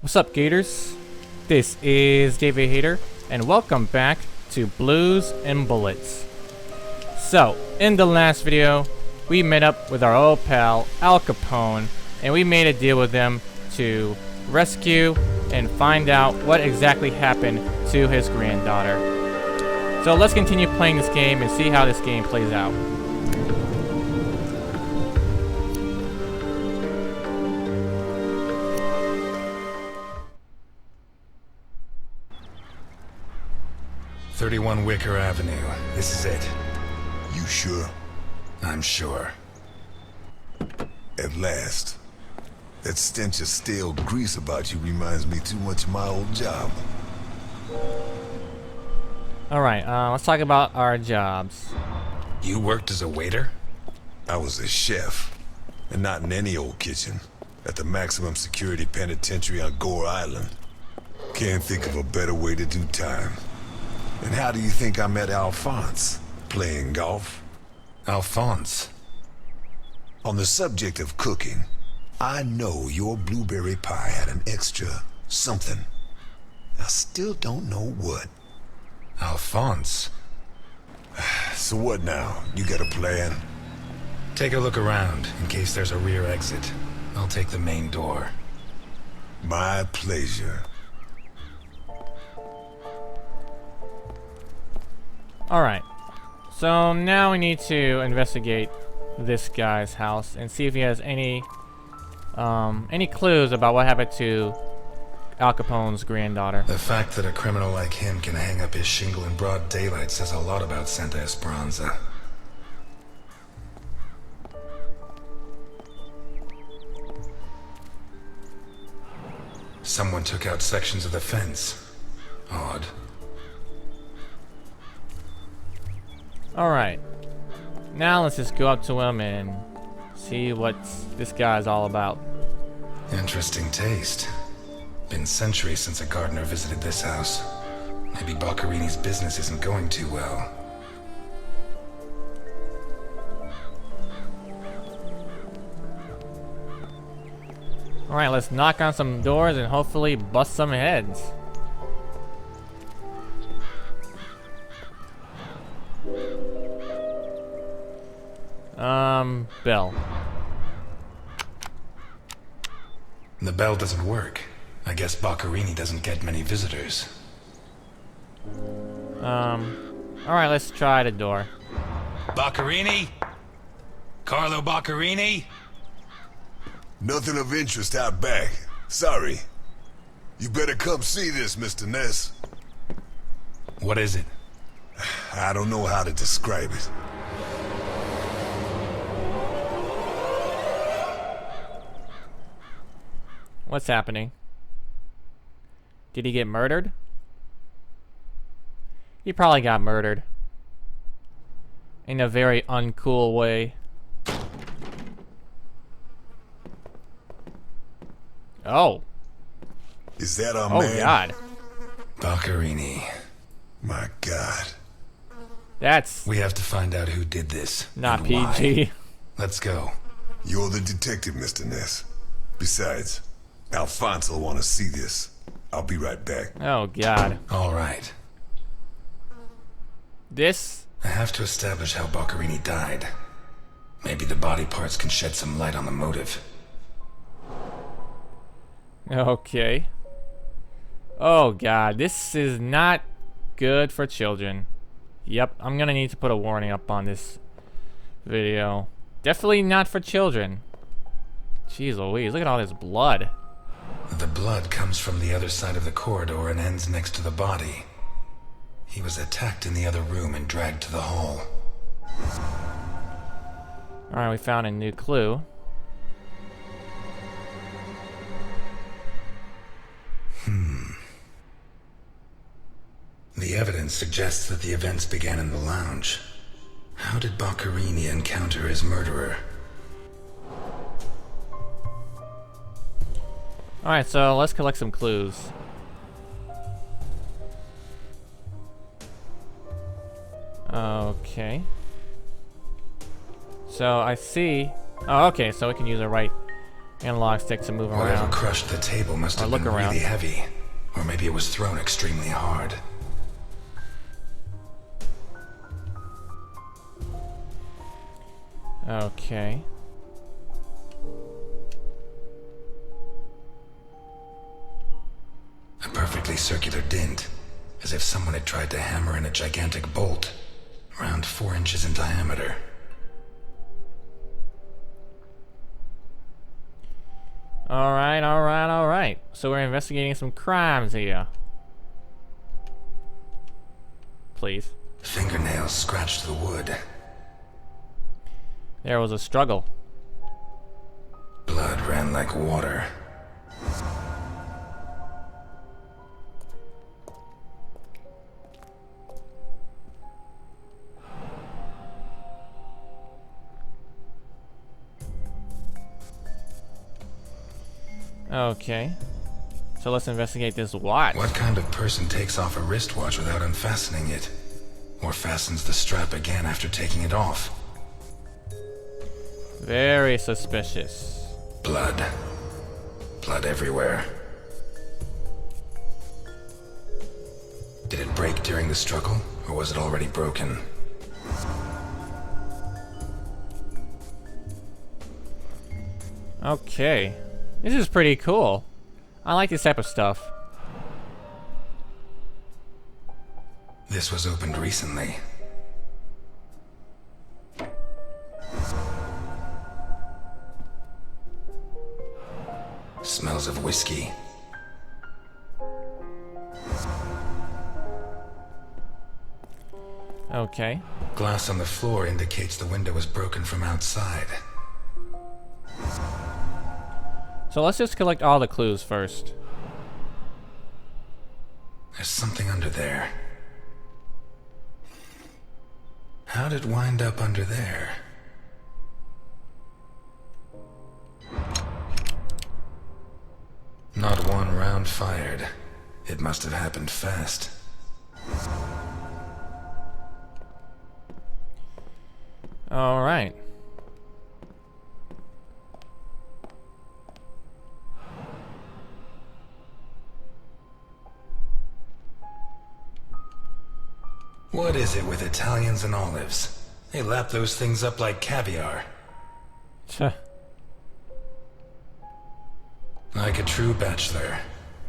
What's up, Gators? This is DavidHayder, and welcome back to Blues and Bullets. So, in the last video, we met up with our old pal, Al Capone, and we made a deal with him to rescue and find out what exactly happened to his granddaughter. So let's continue playing this game and see how this game plays out. "31 Wicker Avenue. This is it." You sure? I'm sure. At last. That stench of stale grease about you reminds me too much of my old job. Alright, let's talk about our jobs. You worked as a waiter? I was a chef, and not in any old kitchen, at the maximum security penitentiary on GORE Island. Can't think of a better way to do time. And how do you think I met Alphonse? Playing golf? Alphonse? On the subject of cooking, I know your blueberry pie had an extra something. I still don't know what. Alphonse? So what now? You got a plan? Take a look around, in case there's a rear exit. I'll take the main door. My pleasure. Alright, so now we need to investigate this guy's house and see if he has any clues about what happened to Al Capone's granddaughter. The fact that a criminal like him can hang up his shingle in broad daylight says a lot about Santa Esperanza. Someone took out sections of the fence. Odd. Alright, now let's just go up to him and see what this guy's all about. Interesting taste. Been centuries since a gardener visited this house. Maybe Boccarini's business isn't going too well. Alright, let's knock on some doors and hopefully bust some heads. Bell. The bell doesn't work. I guess Boccarini doesn't get many visitors. Alright, let's try the door. Boccarini? Carlo Boccarini? Nothing of interest out back. Sorry. You better come see this, Mr. Ness. What is it? I don't know how to describe it. What's happening? Did he get murdered? He probably got murdered. In a very uncool way. Oh. Is that our Oh man? God. Boccarini. My God. That's We have to find out who did this. not and why. PG. Let's go. You're the detective, Mr. Ness. Besides, Alphonse will want to see this. I'll be right back. Oh God. All right. This? I have to establish how Boccarini died. Maybe the body parts can shed some light on the motive. Okay. Oh God, this is not good for children. Yep, I'm gonna need to put a warning up on this video. Definitely not for children. Jeez Louise, look at all this blood. The blood comes from the other side of the corridor and ends next to the body. He was attacked in the other room and dragged to the hall. Alright, we found a new clue. The evidence suggests that the events began in the lounge. How did Boccarini encounter his murderer? Alright, so let's collect some clues. Okay. So I see. Oh, okay, so we can use a right analog stick to move Whatever around. crushed the table must have look been around. really heavy. Or maybe it was thrown extremely hard. Okay. A perfectly circular dint, as if someone had tried to hammer in a gigantic bolt, around 4 inches in diameter. Alright, alright, alright. So we're investigating some crimes here. Please. Fingernails scratched the wood. There was a struggle. Blood ran like water. Okay. So let's investigate this watch. What kind of person takes off a wristwatch without unfastening it? Or fastens the strap again after taking it off? Very suspicious. Blood. Blood everywhere. Did it break during the struggle, or was it already broken? Okay. This is pretty cool. I like this type of stuff. This was opened recently. Smells of whiskey. Okay. Glass on the floor indicates the window was broken from outside. So let's just collect all the clues first. There's something under there. How'd it wind up under there? Not one round fired. It must have happened fast. Alright. What is it with Italians and olives? They lap those things up like caviar. Like a true bachelor,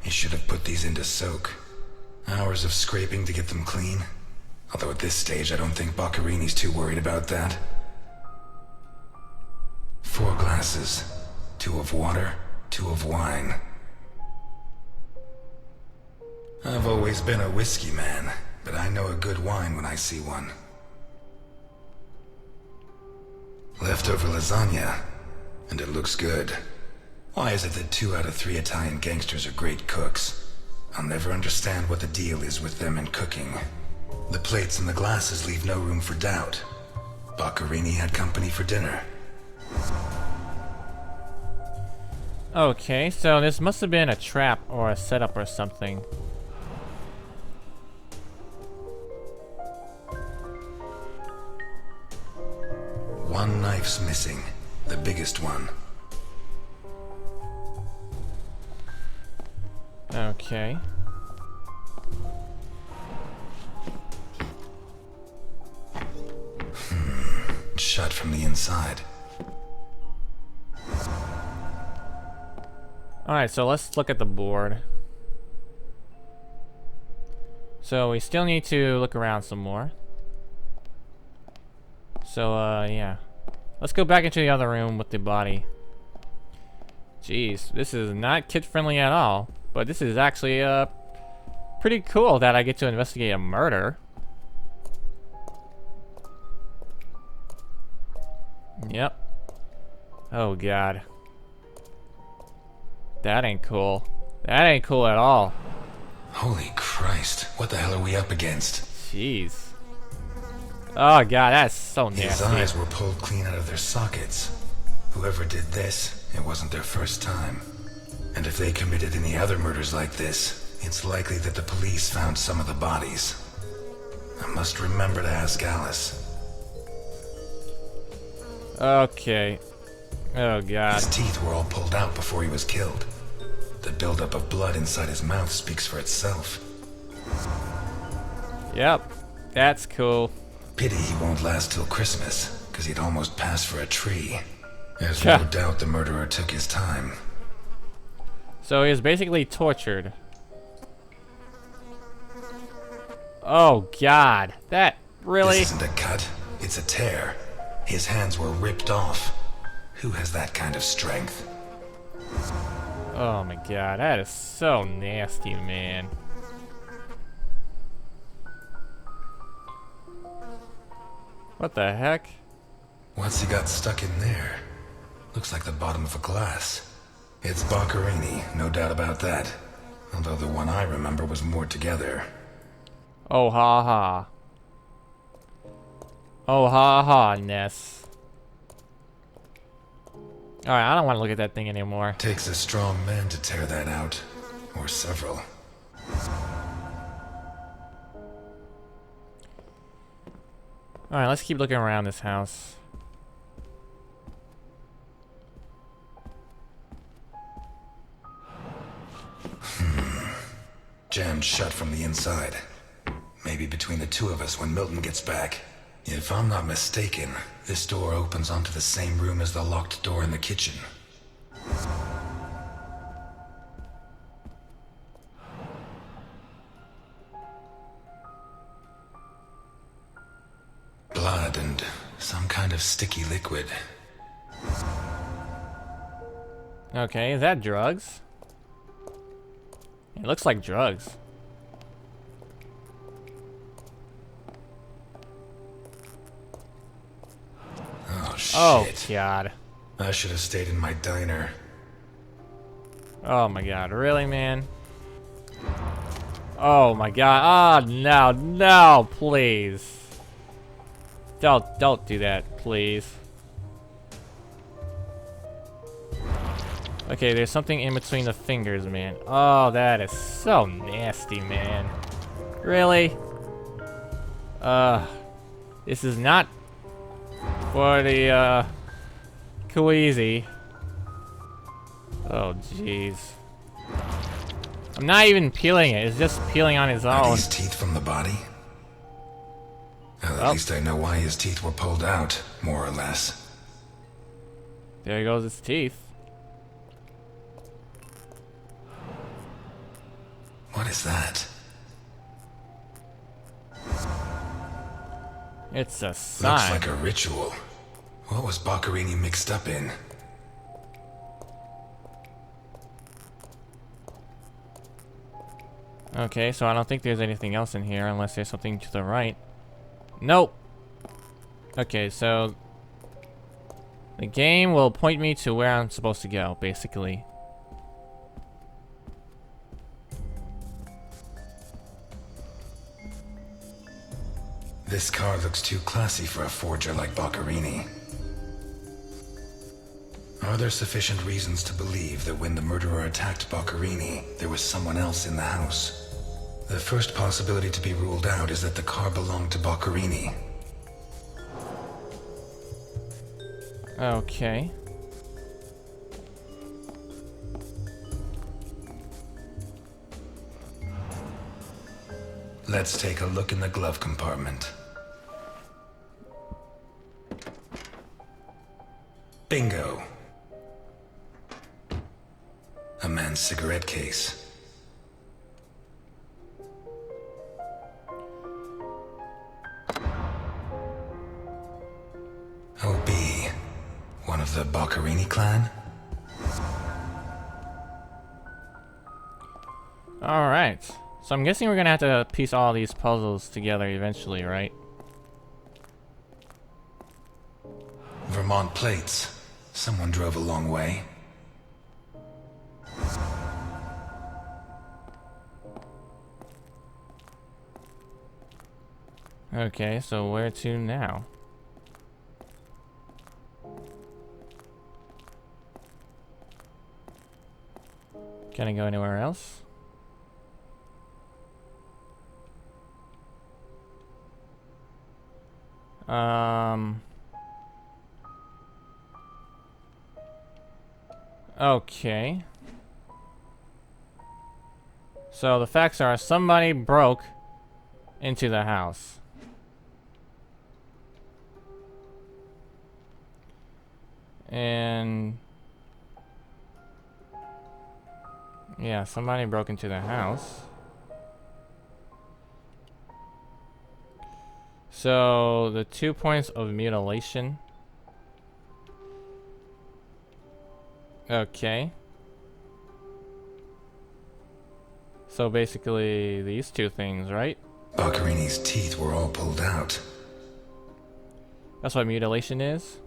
he should have put these into soak. Hours of scraping to get them clean. Although at this stage, I don't think Boccarini's too worried about that. 4 glasses. 2 of water, 2 of wine. I've always been a whiskey man, but I know a good wine when I see one. Leftover lasagna, and it looks good. Why is it that 2 out of 3 Italian gangsters are great cooks? I'll never understand what the deal is with them and cooking. The plates and the glasses leave no room for doubt. Boccarini had company for dinner. Okay, so this must have been a trap or a setup or something. One knife's missing, the biggest one. Okay. Shut from the inside. Alright, so let's look at the board. So we still need to look around some more. So, yeah. Let's go back into the other room with the body. Jeez, this is not kid-friendly at all. But this is actually, pretty cool that I get to investigate a murder. Yep. Oh, God. That ain't cool. That ain't cool at all. Holy Christ, what the hell are we up against? Jeez. Oh, God, that's so His nasty. eyes were pulled clean out of their sockets. Whoever did this, it wasn't their first time. And if they committed any other murders like this, it's likely that the police found some of the bodies. I must remember to ask Alice. Okay. Oh god. His teeth were all pulled out before he was killed. The buildup of blood inside his mouth speaks for itself. Yep. That's cool. Pity he won't last till Christmas, because he'd almost pass for a tree. There's no doubt the murderer took his time. So he was basically tortured. Oh god. That really? This isn't a cut, it's a tear. His hands were ripped off. Who has that kind of strength? Oh my god, that is so nasty, man. What the heck? What's he got stuck in there? Looks like the bottom of a glass. It's Boccherini, no doubt about that. Although the one I remember was more together. Oh ha ha. Oh ha ha, Ness. Alright, I don't want to look at that thing anymore. Takes a strong man to tear that out. Or several. Alright, let's keep looking around this house. Jammed shut from the inside. Maybe between the two of us when Milton gets back. If I'm not mistaken, this door opens onto the same room as the locked door in the kitchen. Blood and some kind of sticky liquid. Okay, is that drugs? It looks like drugs. Oh, shit. Oh, God. I should have stayed in my diner. Oh, my God. Really, man? Oh, my God. Oh, no. No, please. Don't do that, please. Okay, there's something in between the fingers, man. Oh, that is so nasty, man. Really? This is not for the, Queasy. Oh, jeez. I'm not even peeling it. It's just peeling on its Are own. these teeth from the body? Well, at least I know why his teeth were pulled out, more or less. There goes its teeth. What is that? It's a sign. Looks like a ritual. What was Boccherini mixed up in? Okay, so I don't think there's anything else in here unless there's something to the right. Nope. Okay, so the game will point me to where I'm supposed to go, basically. This car looks too classy for a forger like Boccherini. Are there sufficient reasons to believe that when the murderer attacked Boccherini, there was someone else in the house? The first possibility to be ruled out is that the car belonged to Boccherini. Okay. Let's take a look in the glove compartment. Bingo! A man's cigarette case. OB, one of the Boccherini clan? Alright. So I'm guessing we're gonna have to piece all these puzzles together eventually, right? Vermont plates. Someone drove a long way. Okay, so where to now? Can I go anywhere else? Okay. So the facts are somebody broke into the house. And yeah, somebody broke into the house. So the 2 points of mutilation. Okay. So basically these two things, right? Boccarini's teeth were all pulled out. That's what mutilation is?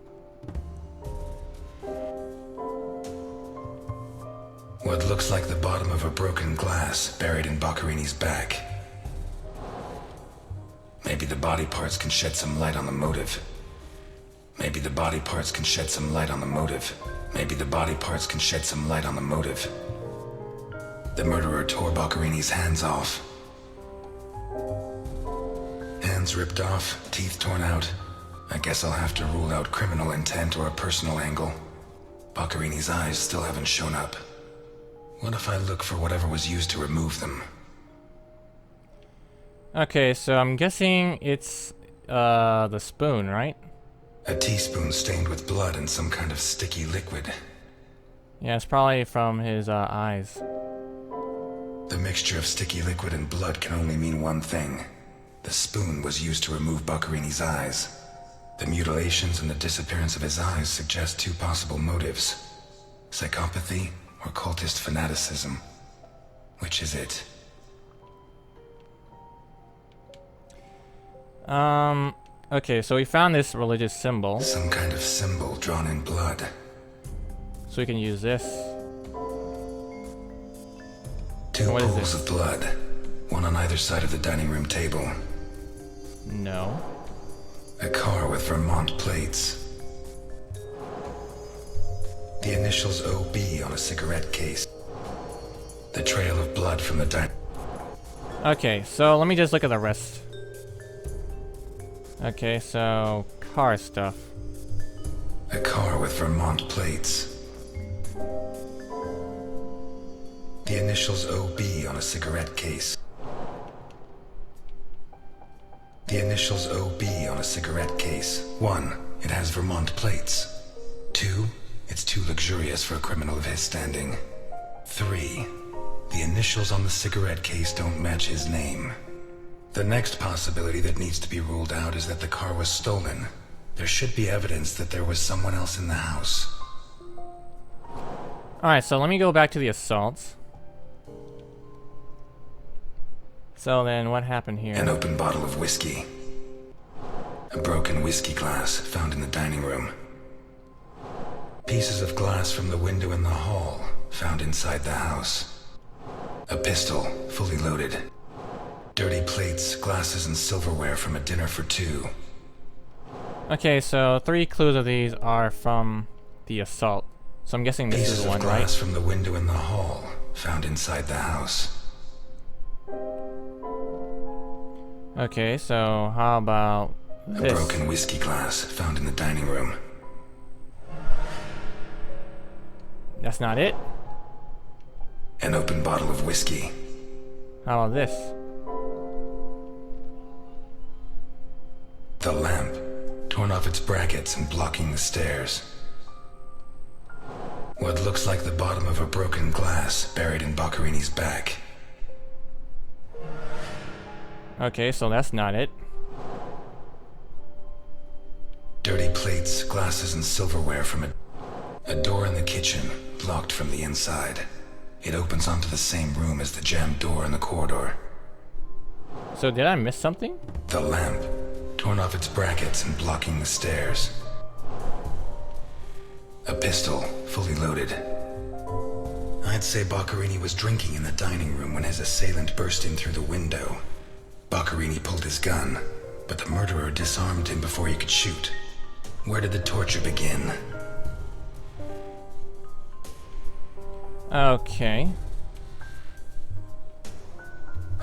What looks like the bottom of a broken glass buried in Boccarini's back. Maybe the body parts can shed some light on the motive. Maybe the body parts can shed some light on the motive. Maybe the body parts can shed some light on the motive. The murderer tore Boccarini's hands off. Hands ripped off, teeth torn out. I guess I'll have to rule out criminal intent or a personal angle. Boccarini's eyes still haven't shown up. What if I look for whatever was used to remove them? Okay, so I'm guessing it's the spoon, right? A teaspoon stained with blood and some kind of sticky liquid. Yeah, it's probably from his eyes. The mixture of sticky liquid and blood can only mean one thing. The spoon was used to remove Boccarini's eyes. The mutilations and the disappearance of his eyes suggest two possible motives. Psychopathy or cultist fanaticism. Which is it? Okay, so we found this religious symbol. Some kind of symbol drawn in blood. So we can use this. Two What is pools this? of blood. One on either side of the dining room table. No. A car with Vermont plates. The initials OB on a cigarette case. The trail of blood from the dining. Okay, so let me just look at the rest. Okay, so car stuff. A car with Vermont plates. The initials OB on a cigarette case. The initials OB on a cigarette case. 1. It has Vermont plates. 2. It's too luxurious for a criminal of his standing. 3. The initials on the cigarette case don't match his name. The next possibility that needs to be ruled out is that the car was stolen. There should be evidence that there was someone else in the house. Alright, so let me go back to the assaults. So then what happened here? An open bottle of whiskey. A broken whiskey glass found in the dining room. Pieces of glass from the window in the hall found inside the house. A pistol, fully loaded. Dirty plates, glasses, and silverware from a dinner for two. Okay, so 3 clues of these are from the assault. So I'm guessing this Pieces is of one, glass right? from the window in the hall found inside the house. Okay, so how about A this? broken whiskey glass found in the dining room. That's not it? An open bottle of whiskey. How about this? The lamp, torn off its brackets and blocking the stairs. What looks like the bottom of a broken glass buried in Boccarini's back. Okay, so that's not it. Dirty plates, glasses, and silverware from a door in the kitchen, locked from the inside. It opens onto the same room as the jammed door in the corridor. So did I miss something? The lamp, torn off its brackets and blocking the stairs. A pistol, fully loaded. I'd say Boccarini was drinking in the dining room when his assailant burst in through the window. Boccarini pulled his gun, but the murderer disarmed him before he could shoot. Where did the torture begin? Okay.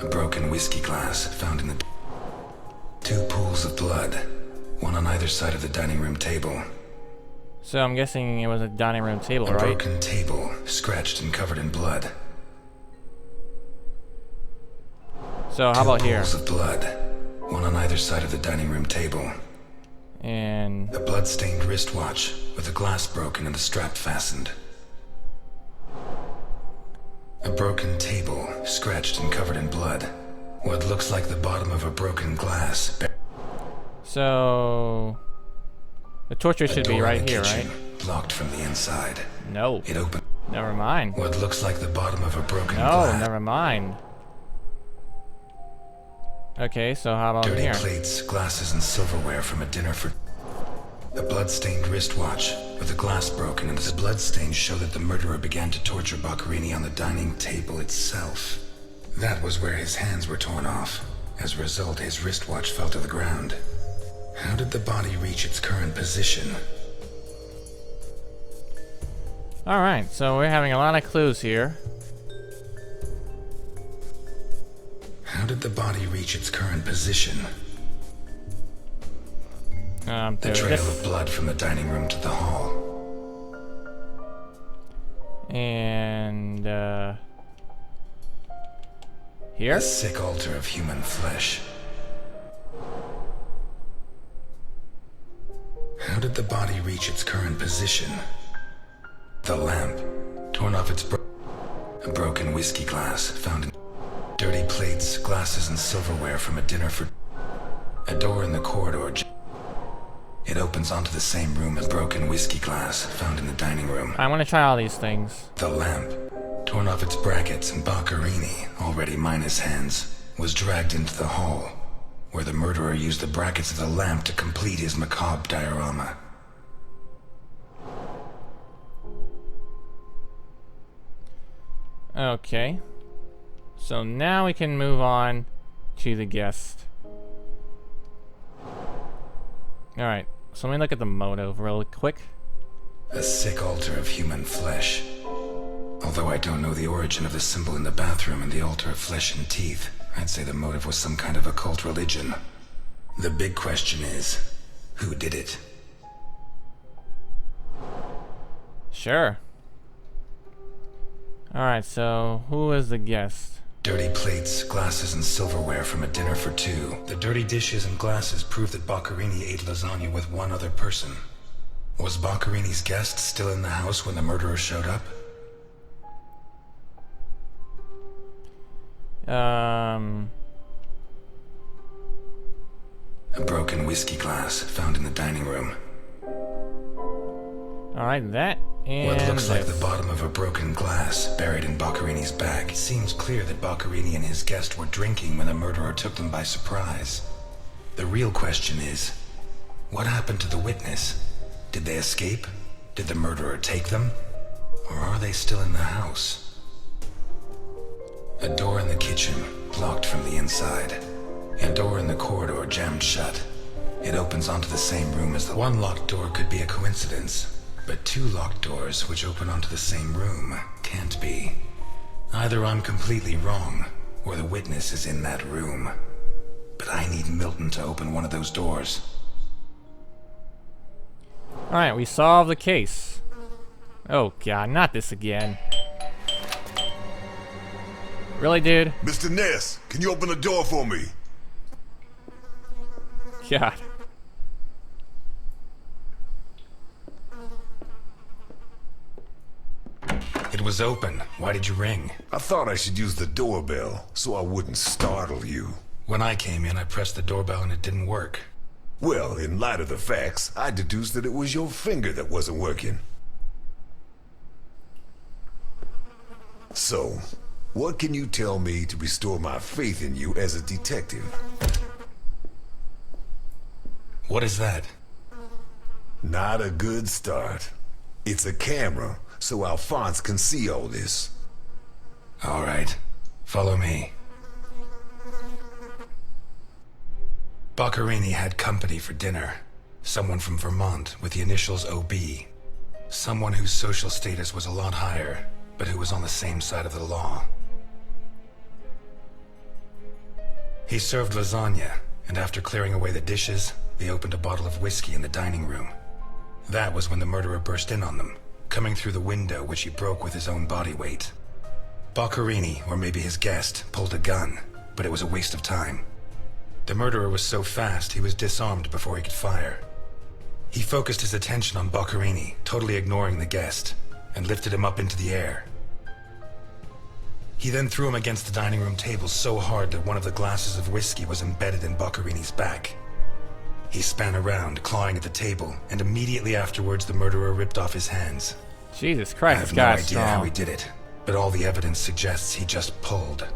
A broken whiskey glass found in the... Two pools of blood, one on either side of the dining room table. So I'm guessing it was a dining room table, A right? broken table, scratched and covered in blood. So how about here? Pools of blood, one on either side of the dining room table. And A blood-stained wristwatch with the glass broken and the strap fastened. A broken table, scratched and covered in blood. What looks like the bottom of a broken glass. so the torture should be right here, right? Locked from the inside. No. It opened. Never mind. What looks like the bottom of a broken No, glass. never mind. Okay, so how about Dirty here? plates, glasses, and silverware from a dinner for... A blood-stained wristwatch with the glass broken, and the bloodstains show that the murderer began to torture Boccherini on the dining table itself. That was where his hands were torn off. As a result, his wristwatch fell to the ground. How did the body reach its current position? Alright, so we're having a lot of clues here. How did the body reach its current position? The There's trail this. of blood from the dining room to the hall. And, here? A sick altar of human flesh. How did the body reach its current position? The lamp, torn off its a broken whiskey glass found in dirty plates, glasses, and silverware from a dinner for a door in the corridor. It opens onto the same room as broken whiskey glass found in the dining room. I want to try all these things. The lamp, torn off its brackets, and Boccherini, already minus hands, was dragged into the hall, where the murderer used the brackets of the lamp to complete his macabre diorama. Okay. So now we can move on to the guest. Alright, so let me look at the motive real quick. A sick altar of human flesh. Although I don't know the origin of the symbol in the bathroom and the altar of flesh and teeth, I'd say the motive was some kind of occult religion. The big question is, who did it? Sure. Alright, so who is the guest? Dirty plates, glasses, and silverware from a dinner for two. The dirty dishes and glasses prove that Boccherini ate lasagna with one other person. Was Boccherini's guest still in the house when the murderer showed up? A broken whiskey glass found in the dining room. Alright, that and What looks like this. the bottom of a broken glass buried in Boccherini's bag. It seems clear that Boccherini and his guest were drinking when the murderer took them by surprise. The real question is, what happened to the witness? Did they escape? Did the murderer take them? Or are they still in the house? A door in the kitchen, blocked from the inside. A door in the corridor jammed shut. It opens onto the same room as the one locked door could be a coincidence. But two locked doors which open onto the same room can't be. Either I'm completely wrong, or the witness is in that room. But I need Milton to open one of those doors. Alright, we solved the case. Oh god, not this again. Really, dude? Mr. Ness, can you open the door for me? God. It was open. Why did you ring? I thought I should use the doorbell so I wouldn't startle you. When I came in, I pressed the doorbell and it didn't work. Well, in light of the facts, I deduced that it was your finger that wasn't working. So, what can you tell me to restore my faith in you as a detective? What is that? Not a good start. It's a camera, so Alphonse can see all this. All right. Follow me. Boccherini had company for dinner. Someone from Vermont with the initials OB. Someone whose social status was a lot higher, but who was on the same side of the law. He served lasagna, and after clearing away the dishes, they opened a bottle of whiskey in the dining room. That was when the murderer burst in on them, coming through the window which he broke with his own body weight. Boccherini, or maybe his guest, pulled a gun, but it was a waste of time. The murderer was so fast he was disarmed before he could fire. He focused his attention on Boccherini, totally ignoring the guest, and lifted him up into the air. He then threw him against the dining room table so hard that one of the glasses of whiskey was embedded in Boccherini's back. He span around, clawing at the table, and immediately afterwards the murderer ripped off his hands. Jesus I Christ, have this no guy's idea how strong. he did it, but all the evidence suggests he just pulled.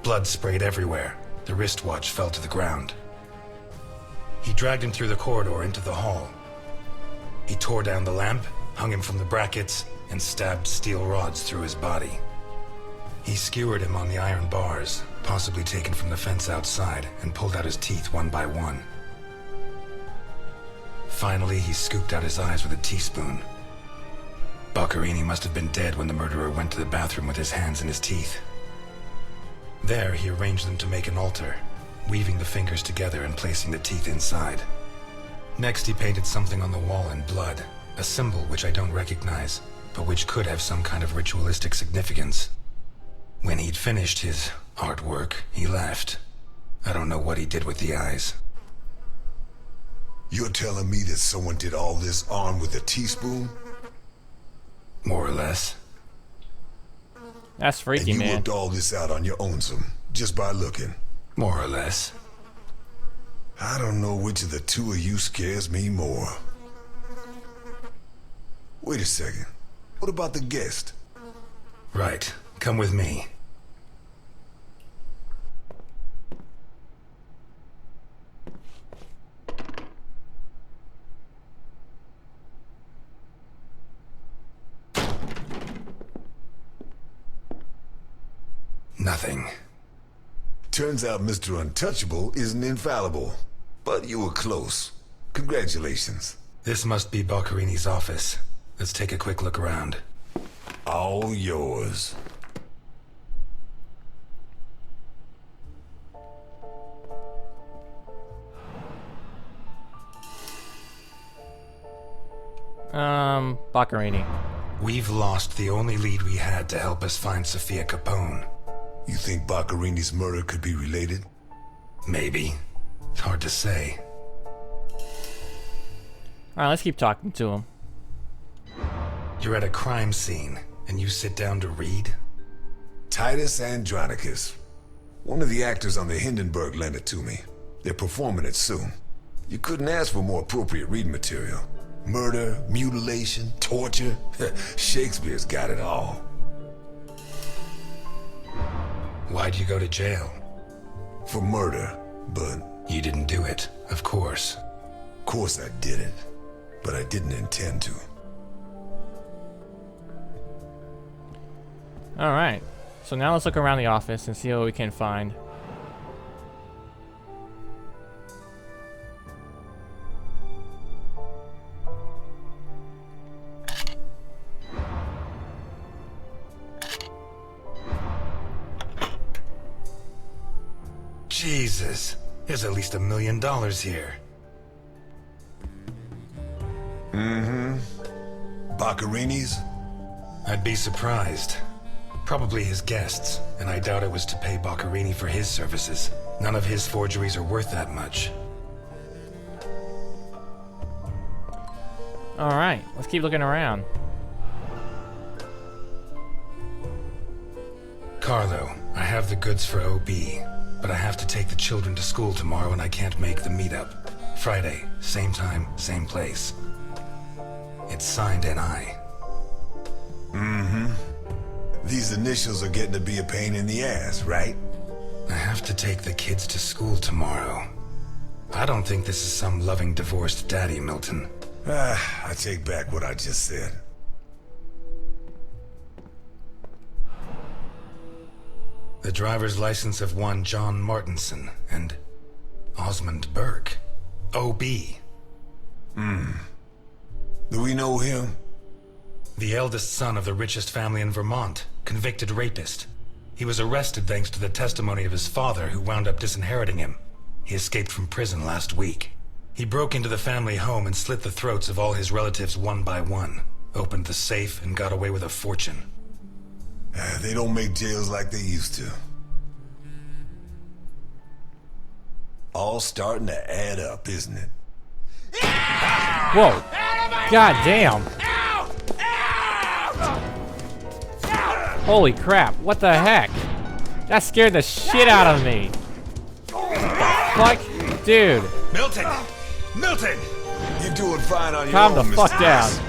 Blood sprayed everywhere. The wristwatch fell to the ground. He dragged him through the corridor into the hall. He tore down the lamp, hung him from the brackets, and stabbed steel rods through his body. He skewered him on the iron bars, possibly taken from the fence outside, and pulled out his teeth one by one. Finally, he scooped out his eyes with a teaspoon. Boccherini must have been dead when the murderer went to the bathroom with his hands in his teeth. There, he arranged them to make an altar, weaving the fingers together and placing the teeth inside. Next, he painted something on the wall in blood, a symbol which I don't recognize, but which could have some kind of ritualistic significance. When he'd finished his artwork, he left. I don't know what he did with the eyes. You're telling me that someone did all this armed with a teaspoon? More or less. That's And freaky, you man. worked all this out on your own, just by looking? More or less. I don't know which of the two of you scares me more. Wait a second. What about the guest? Right. Come with me. Nothing. Turns out Mr. Untouchable isn't infallible. But you were close. Congratulations. This must be Boccherini's office. Let's take a quick look around. All yours. Boccherini. We've lost the only lead we had to help us find Sophia Capone. You think Boccherini's murder could be related? Maybe. It's hard to say. Alright, let's keep talking to him. You're at a crime scene, and you sit down to read? Titus Andronicus. One of the actors on the Hindenburg lent it to me. They're performing it soon. You couldn't ask for more appropriate reading material. Murder, mutilation, torture. Shakespeare's got it all. Why'd you go to jail? For murder, but You didn't do it, of course. of course I did it. But I didn't intend to. Alright. So now let's look around the office and see what we can find. Jesus, there's at least $1 million here. Boccherini's? I'd be surprised. Probably his guests, and I doubt it was to pay Boccherini for his services. None of his forgeries are worth that much. Alright, let's keep looking around. Carlo, I have the goods for OB, but I have to take the children to school tomorrow and I can't make the meetup. Friday, same time, same place. It's signed NI. These initials are getting to be a pain in the ass, right? I have to take the kids to school tomorrow. I don't think this is some loving divorced daddy, Milton. I take back what I just said. The driver's license of one John Martinson and Osmond Burke. OB. Do we know him? The eldest son of the richest family in Vermont, convicted rapist. He was arrested thanks to the testimony of his father, who wound up disinheriting him. He escaped from prison last week. He broke into the family home and slit the throats of all his relatives one by one, opened the safe, and got away with a fortune. They don't make jails like they used to. All starting to add up, isn't it? Whoa. God damn. Holy crap, what the heck? That scared the shit out of me. What the fuck? Dude. Milton! Milton! You're doing fine on your Calm own, the fuck Mr. down. Ness.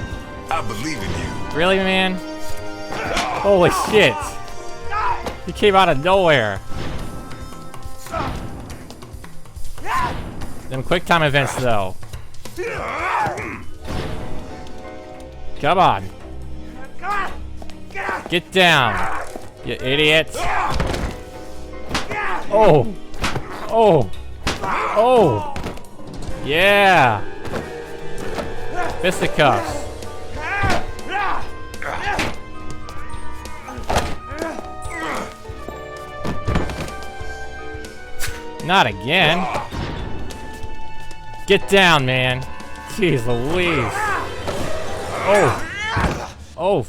I believe in you. Really, man? Holy shit. He came out of nowhere. Them quick time events, though. Come on. Get down, you idiot. Oh. Oh. Oh. Yeah. Fisticuffs. Not again. Get down, man. Jeez Louise. Oh. Oh.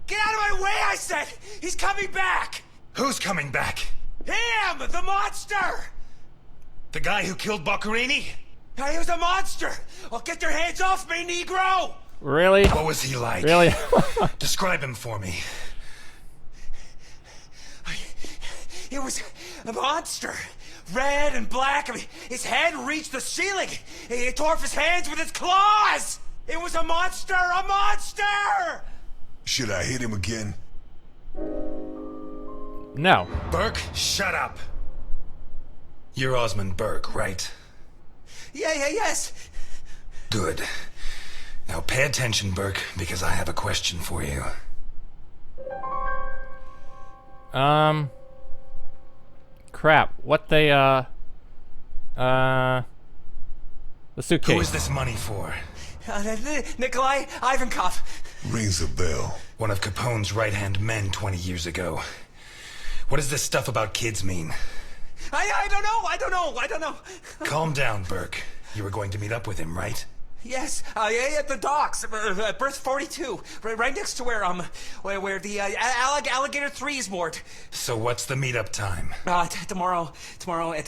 Get out of my way, I said! He's coming back! Who's coming back? Him! The monster! The guy who killed Boccherini? He was a monster! Well, get your hands off me, Negro! Really? What was he like? Really? Describe him for me. He was a monster. Red and black. I mean, his head reached the ceiling. He tore off his hands with his claws! It was a monster! A monster! Should I hit him again? No. Burke, shut up. You're Osmond Burke, right? Yes. Good. Now pay attention, Burke, because I have a question for you. Crap. What they, the suitcase. Who is this money for? Nikolai Ivankov. Rings a bell. One of Capone's right-hand men 20 years ago. What does this stuff about kids mean? I don't know. Calm down, Burke. You were going to meet up with him, right? Yes, at the docks, berth 42, right next to where the alligator 3 is moored. So what's the meetup time? Tomorrow at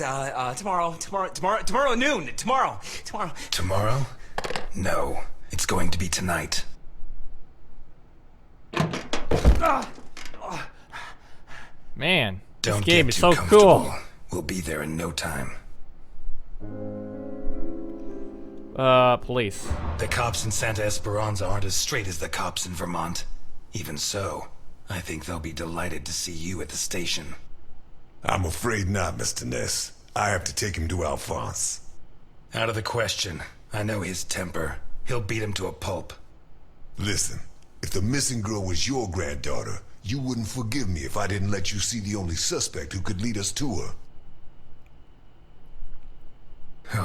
noon. Tomorrow. Tomorrow? No, it's going to be tonight. Man, this Don't game get is too so comfortable. cool. We'll be there in no time. Police. The cops in Santa Esperanza aren't as straight as the cops in Vermont. Even so, I think they'll be delighted to see you at the station. I'm afraid not, Mr. Ness. I have to take him to Alphonse. Out of the question. I know his temper. He'll beat him to a pulp. Listen, if the missing girl was your granddaughter, you wouldn't forgive me if I didn't let you see the only suspect who could lead us to her.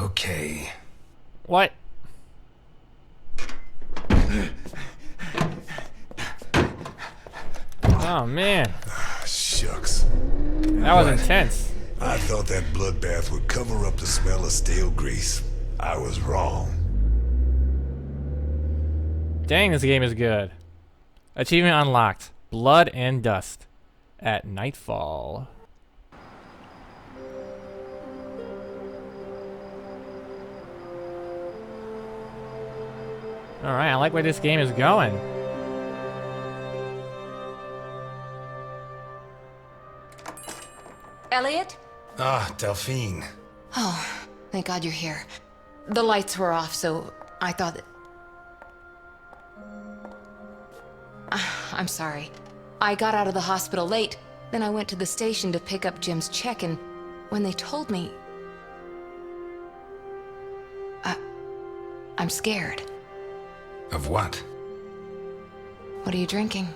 Okay. What? Oh, man. Shucks. That was intense. I thought that bloodbath would cover up the smell of stale grease. I was wrong. Dang, this game is good. Achievement unlocked. Blood and Dust. At nightfall. Alright, I like where this game is going. Eliot? Ah, Delphine. Oh, thank God you're here. The lights were off, so I thought that... I'm sorry. I got out of the hospital late, then I went to the station to pick up Jim's check, and when they told me... I'm scared. Of what? What are you drinking?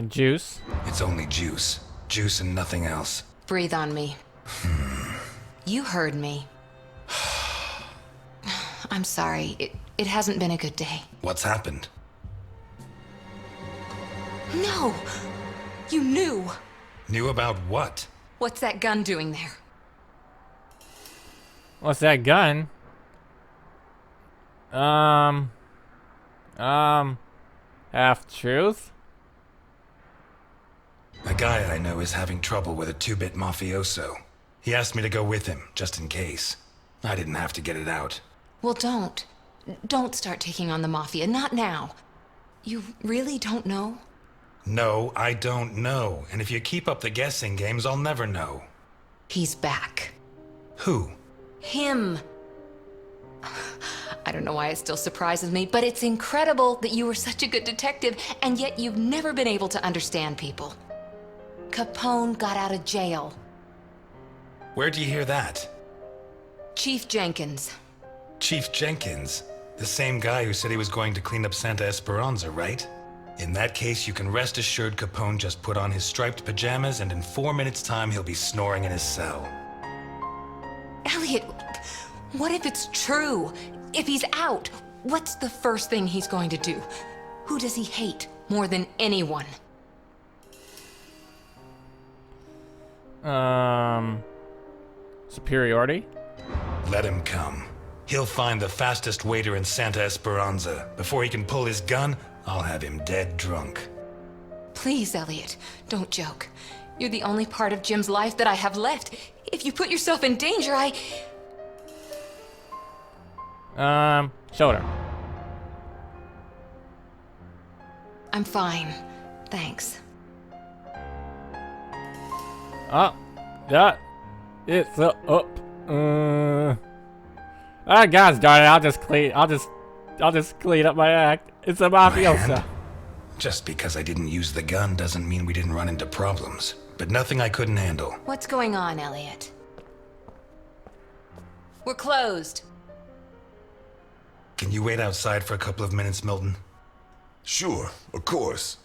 Juice. It's only juice. Juice and nothing else. Breathe on me. You heard me. I'm sorry. It hasn't been a good day. What's happened? No! You knew! Knew about what? What's that gun doing there? What's that gun? Half truth? A guy I know is having trouble with a 2-bit mafioso. He asked me to go with him, just in case. I didn't have to get it out. Well, don't. Don't start taking on the Mafia. Not now. You really don't know? No, I don't know. And if you keep up the guessing games, I'll never know. He's back. Who? Him. I don't know why it still surprises me, but it's incredible that you were such a good detective, and yet you've never been able to understand people. Capone got out of jail. Where'd you hear that? Chief Jenkins. Chief Jenkins? The same guy who said he was going to clean up Santa Esperanza, right? In that case, you can rest assured Capone just put on his striped pajamas, and in 4 minutes' time, he'll be snoring in his cell. Eliot, what if it's true? If he's out, what's the first thing he's going to do? Who does he hate more than anyone? Superiority? Let him come. He'll find the fastest waiter in Santa Esperanza. Before he can pull his gun, I'll have him dead drunk. Please, Eliot, don't joke. You're the only part of Jim's life that I have left. If you put yourself in danger, Shoulder. I'm fine. Thanks. Oh, that it's up. Ah, gosh darn it! I'll just clean up my act. It's a mafioso. Man, just because I didn't use the gun doesn't mean we didn't run into problems. But nothing I couldn't handle. What's going on, Eliot? We're closed. Can you wait outside for a couple of minutes, Milton? Sure, of course.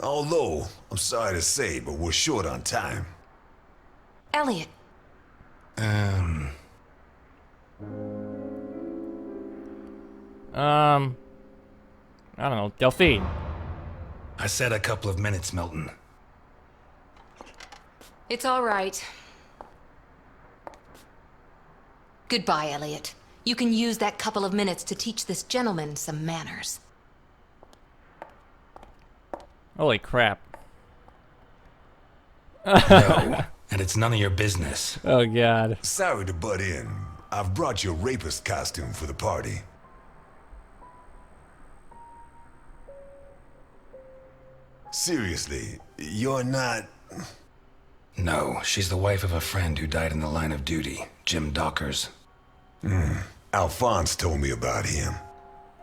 Although, I'm sorry to say, but we're short on time. Eliot. I don't know, Delphine. I said a couple of minutes, Milton. It's all right. Goodbye, Eliot. You can use that couple of minutes to teach this gentleman some manners. Holy crap. No, and it's none of your business. Oh god. Sorry to butt in. I've brought your rapist costume for the party. Seriously, you're not... No, she's the wife of a friend who died in the line of duty, Jim Dockers. Alphonse told me about him.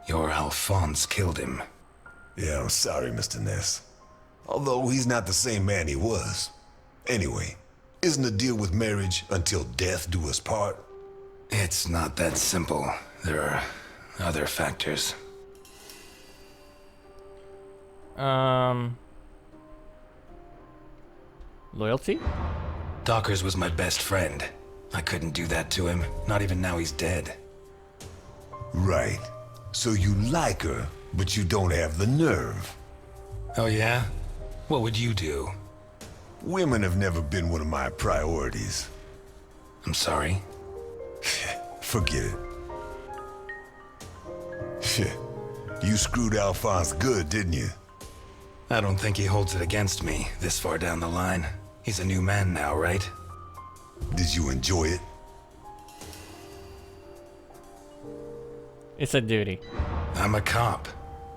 Your Alphonse killed him. Yeah, I'm sorry, Mr. Ness. Although he's not the same man he was. Anyway, isn't the deal with marriage until death do us part? It's not that simple. There are other factors. Loyalty? Dockers was my best friend. I couldn't do that to him, not even now he's dead. Right. So you like her, but you don't have the nerve. Oh yeah? What would you do? Women have never been one of my priorities. I'm sorry. Forget it. You screwed Alphonse good, didn't you? I don't think he holds it against me this far down the line. He's a new man now, right? Did you enjoy it? It's a duty. I'm a cop.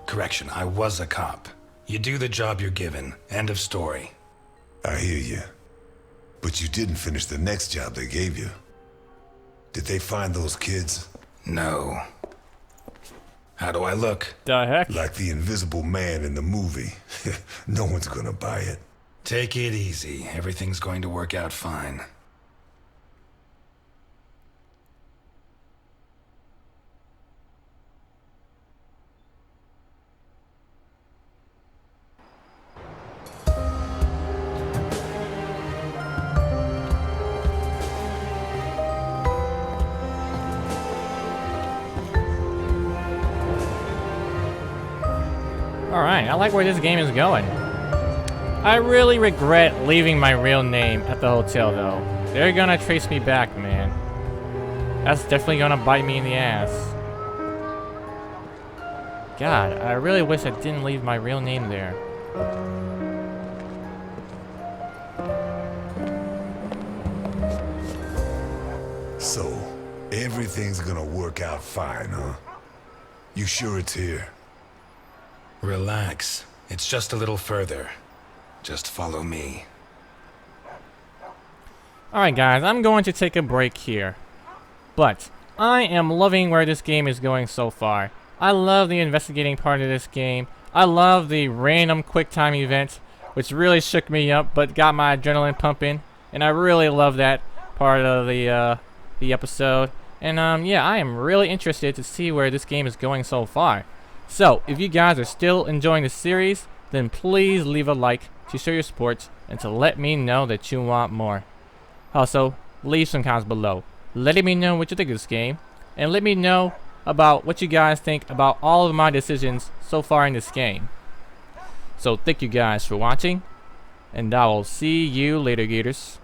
Correction, I was a cop. You do the job you're given. End of story. I hear you. But you didn't finish the next job they gave you. Did they find those kids? No. How do I look? The heck? Like the invisible man in the movie. No one's gonna buy it. Take it easy. Everything's going to work out fine. Alright, I like where this game is going. I really regret leaving my real name at the hotel though. They're gonna trace me back, man. That's definitely gonna bite me in the ass. God, I really wish I didn't leave my real name there. So, everything's gonna work out fine, huh? You sure it's here? Relax. It's just a little further. Just follow me. Alright guys, I'm going to take a break here. But, I am loving where this game is going so far. I love the investigating part of this game. I love the random quick time event, which really shook me up but got my adrenaline pumping. And I really love that part of the episode. And yeah, I am really interested to see where this game is going so far. So, if you guys are still enjoying the series, then please leave a like to show your support and to let me know that you want more. Also, leave some comments below, letting me know what you think of this game, and let me know about what you guys think about all of my decisions so far in this game. So, thank you guys for watching, and I will see you later, Gators.